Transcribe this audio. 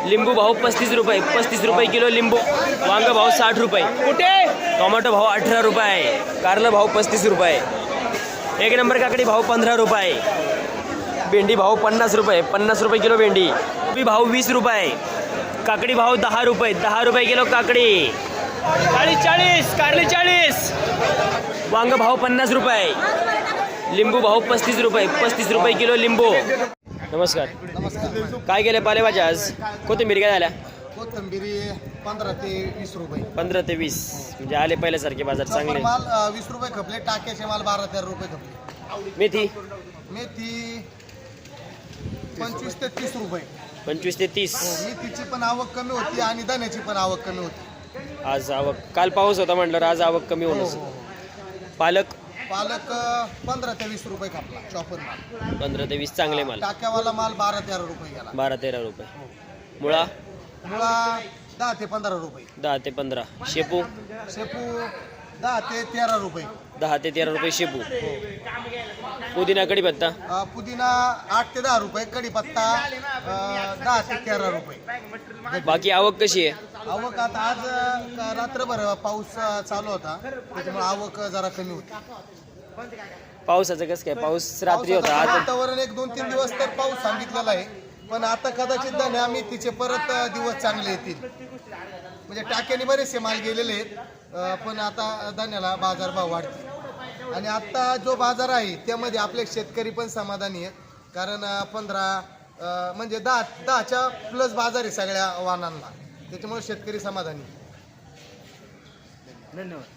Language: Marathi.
लिंबू भाव 35 रुपये, 35 रुपये किलो लिंबू. वांग भाव 60 रुपये. कुठे टोमॅटो भाव 18 रुपये. कारलं भाव 35 रुपये. एक नंबर काकडी भाव 15 रुपये. भेंडी भाव 50 रुपये, 50 रुपये किलो भेंडी. कोबी भाव 20 रुपये. काकडी भाव 10 रुपये, 10 रुपये किलो काकडी. 40 कारली 40. वांग भाव 50 रुपये. लिंबू भाव 35 रुपये, 35 रुपये किलो लिंबू. नमस्कार. काय गेले पालेभाज्या आज? कोथिंबीर काय झाल्या? कोथिंबीरी 15 ते 20 रुपये. 15 ते 20 म्हणजे आले पहिल्यासारखे बाजार चांगले. माल 20 रुपये खपले. टाक्याचे माल 12-13 रुपये खपले. मेथी मेथी 25 ते 30 रुपये. 25 ते 30. मेथीची पण आवक कमी होती आणि धन्याची पण आवक कमी होती. आज आवक, काल पाऊस होता म्हटलं, आज आवक कमी होणं. पालक पालक 15 ते 20 रुपये खपला. चॉपर माल 15 ते 20 चांगले माल. टाक्यावाला माल 12-13 रुपये गेला. 12-13 रुपये. मुळा मुळा 10 ते 15 रुपये. 10 ते 15. शेपू शेपू 10 ते 13 रुपये. 10 ते 13 रुपये शेपू. पुदिना कढीपत्ता पुदिना 8 ते 10 रुपये. कढीपत्ता 10 ते 13 रुपये. बाकी आवक कशी आहे? आवक आता आज रात्रभर पाऊस चालू होता, त्याच्यामुळे आवक जरा कमी होती. पावसाचं कसं काय? पाऊस रात्री होता. आज वातावरण 1-2-3 दिवस तर पाऊस सांगितलेला आहे, पण आता कदाचित धन्या मेथीचे परत दिवस चांगले येतील. म्हणजे टाक्याने बरेचसे माल गेलेले आहेत, पण आता धान्याला बाजारभाव वाढतील. आणि आता जो बाजार आहे त्यामध्ये आपले शेतकरी पण समाधानी आहेत, कारण 15 म्हणजे 10च्या प्लस बाजार आहे सगळ्या वाहनांना, त्याच्यामुळे शेतकरी समाधानी. धन्यवाद.